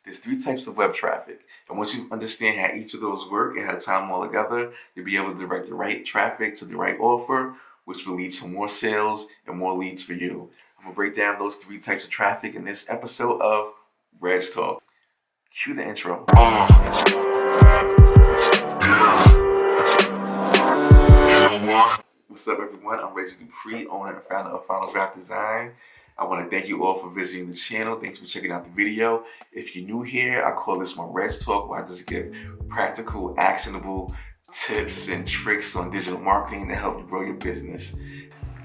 There's 3 types of web traffic. And once you understand how each of those work and how to tie them all together, you'll be able to direct the right traffic to the right offer, which will lead to more sales and more leads for you. I'm going to break down those 3 types of traffic in this episode of RegTalk. Cue the intro. What's up, everyone? I'm Reg Dupree, owner and founder of Final Draft Design. I want to thank you all for visiting the channel. Thanks for checking out the video. If you're new here, I call this my RegTalk, where I just give practical, actionable tips and tricks on digital marketing to help you grow your business.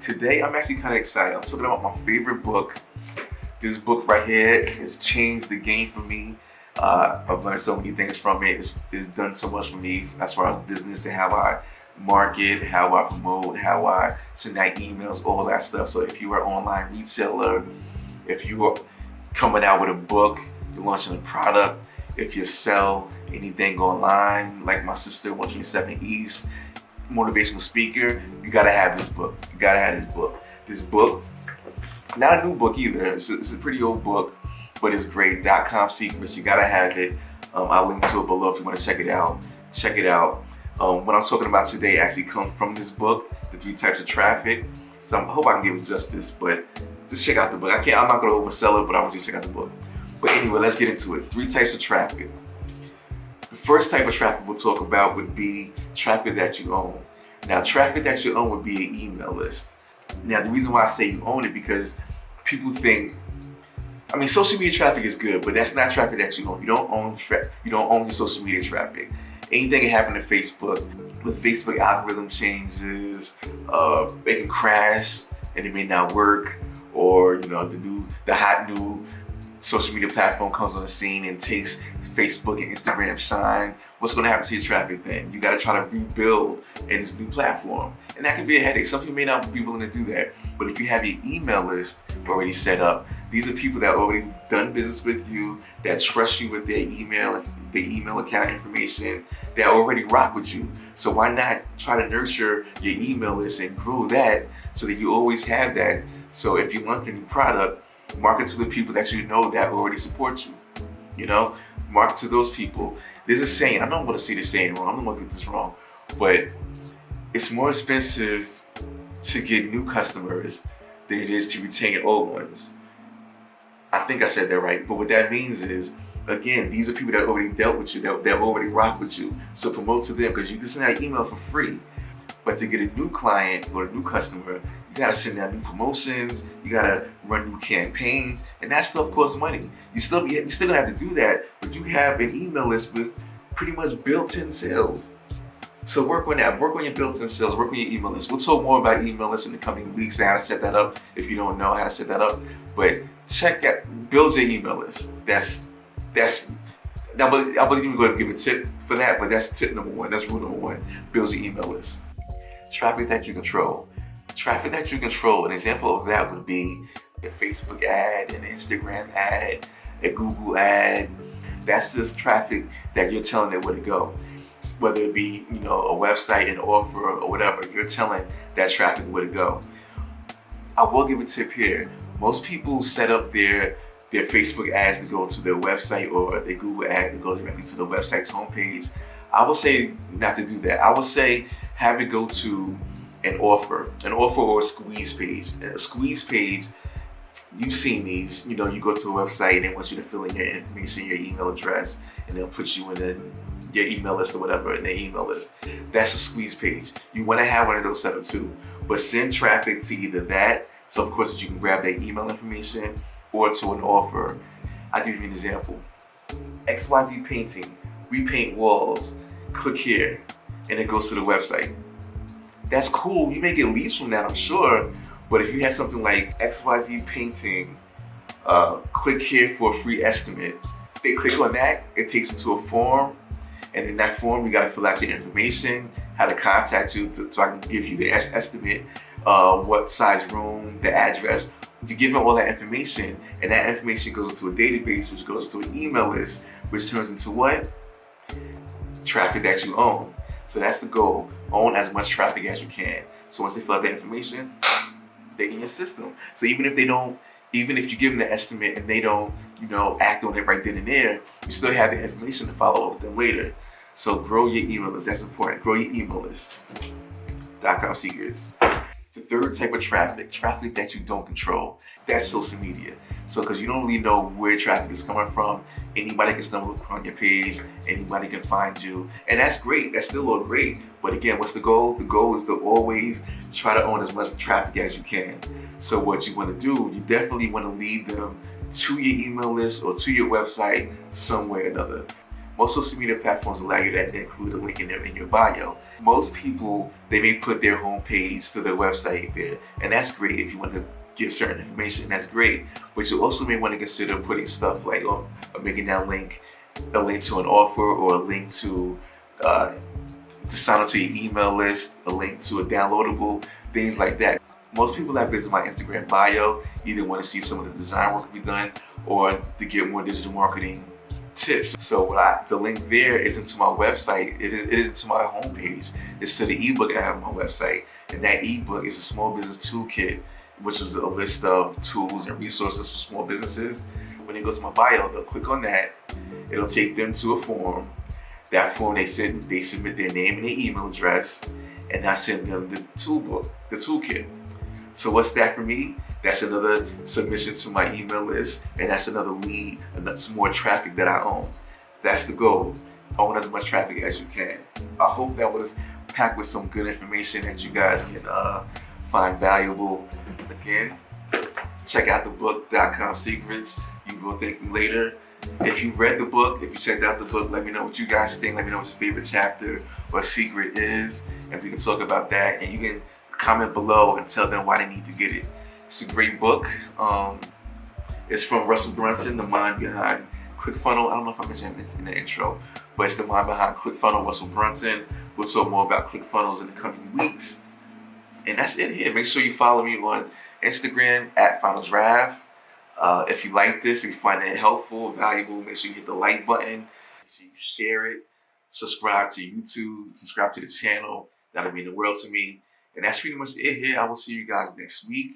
Today, I'm actually kind of excited. I'm talking about my favorite book. This book right here has changed the game for me. I've learned so many things from it. It's done so much for me as far as business and how I market, how I promote, how I send out emails, all that stuff. So if you are an online retailer, if you are coming out with a book, you're launching a product, if you sell anything online, like my sister, 127 East, motivational speaker, you gotta have this book. You gotta have this book. This book, not a new book either. It's a pretty old book, but it's great. .com Secrets. You gotta have it. I'll link to it below if you want to check it out. Check it out. What I'm talking about today actually comes from this book, The 3 Types of Traffic. So I hope I can give it justice, but just check out the book. I'm not going to oversell it, but I want you to check out the book. But anyway, let's get into it. 3 types of traffic. The first type of traffic we'll talk about would be traffic that you own. Now, traffic that you own would be an email list. Now, the reason why I say you own it, because people think, social media traffic is good, but that's not traffic that you own. You don't own your social media traffic. Anything can happen to Facebook. When Facebook algorithm changes, it can crash and it may not work, or the hot new social media platform comes on the scene and takes Facebook and Instagram shine. What's going to happen to your traffic then? You got to try to rebuild in this new platform, and that can be a headache. Some people may not be willing to do that, but if you have your email list already set up, these are people that already done business with you, that trust you with their email account information, that already rock with you. So why not try to nurture your email list and grow that so that you always have that? So if you launch a new product, market to the people that you know that already support you. Market to those people. There's a saying, I'm not going to say the saying wrong, I'm not going to get this wrong, but it's more expensive to get new customers than it is to retain old ones. I think I said that right, but what that means is, again, these are people that already dealt with you, that already rock with you. So promote to them, because you can send out an email for free. But to get a new client or a new customer, you gotta send out new promotions, you gotta run new campaigns, and that stuff costs money. You're still gonna have to do that, but you have an email list with pretty much built-in sales. So work on that. Work on your built-in sales. Work on your email list. We'll talk more about email lists in the coming weeks and how to set that up if you don't know how to set that up. But build your email list. I wasn't even going to give a tip for that, but that's tip number 1. That's rule number 1. Build your email list. Traffic that you control. Traffic that you control. An example of that would be a Facebook ad, an Instagram ad, a Google ad. That's just traffic that you're telling it where to go. Whether it be, a website, an offer, or whatever, you're telling that traffic where to go. I will give a tip here. Most people set up their Facebook ads to go to their website, or their Google ad to go directly to the website's homepage. I would say not to do that. I would say have it go to an offer or a squeeze page. A squeeze page, you've seen these, you go to a website and they want you to fill in your information, your email address, and they'll put you in your email list or whatever in their email list. That's a squeeze page. You want to have one of those set up too, but send traffic to either that, so of course that you can grab their email information, or to an offer. I'll give you an example. XYZ Painting, repaint walls, click here, and it goes to the website. That's cool. You may get leads from that, I'm sure, but if you had something like XYZ Painting, click here for a free estimate, they click on that, it takes them to a form, and in that form, you got to fill out your information, how to contact you, so I can give you the estimate, what size room, the address. You give them all that information, and that information goes into a database, which goes to an email list, which turns into what? Traffic that you own. So that's the goal. Own as much traffic as you can. So once they fill out that information, they're in your system. So even if they don't Even if you give them the estimate and they don't, act on it right then and there, you still have the information to follow up with them later. So grow your email list. That's important. Grow your email list. .com secrets. The third type of traffic that you don't control, that's social media. So because you don't really know where traffic is coming from, anybody can stumble upon your page, anybody can find you, and that's great. That's still all great. But again, what's the goal? The goal is to always try to own as much traffic as you can. So what you want to do, you definitely want to lead them to your email list or to your website some way or another. Most social media platforms allow you to include a link in your bio. Most people, they may put their homepage to their website there, and that's great if you want to give certain information, that's great. But you also may want to consider putting stuff like, making that link a link to an offer, or a link to sign up to your email list, a link to a downloadable, things like that. Most people that visit my Instagram bio either want to see some of the design work we've done or to get more digital marketing tips. So the link there isn't to my website, it isn't to my homepage, it's to the ebook I have on my website. And that ebook is a small business toolkit, which is a list of tools and resources for small businesses. When they go to my bio, they'll click on that, it'll take them to a form. That form, they submit their name and their email address, and I send them the toolkit. So what's that for me? That's another submission to my email list, and that's another lead, and that's more traffic that I own. That's the goal. Own as much traffic as you can. I hope that was packed with some good information that you guys can find valuable. Again, check out the book.com secrets. You will thank me later. If you've read the book, if you checked out the book, let me know what you guys think. Let me know what your favorite chapter or secret is, and we can talk about that. And you can comment below and tell them why they need to get it. It's a great book. It's from Russell Brunson, the mind behind ClickFunnels. I don't know if I mentioned it in the intro, but it's the mind behind ClickFunnels, Russell Brunson. We'll talk more about ClickFunnels in the coming weeks. And that's it here. Make sure you follow me on Instagram @FunnelsRav. If you like this, if you find it helpful, valuable, make sure you hit the like button. Make sure you share it. Subscribe to YouTube. Subscribe to the channel. That'll mean the world to me. And that's pretty much it here. I will see you guys next week.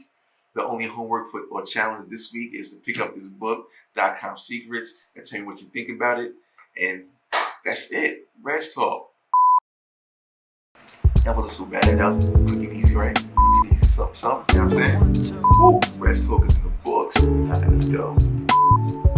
The only homework or challenge this week is to pick up this book.com secrets and tell me what you think about it. And that's it. RegTalk. That wasn't so bad. That was quick and easy, right? Quick and easy. Something. You know what I'm saying? Woo! RegTalk is in the books. All right, let's go.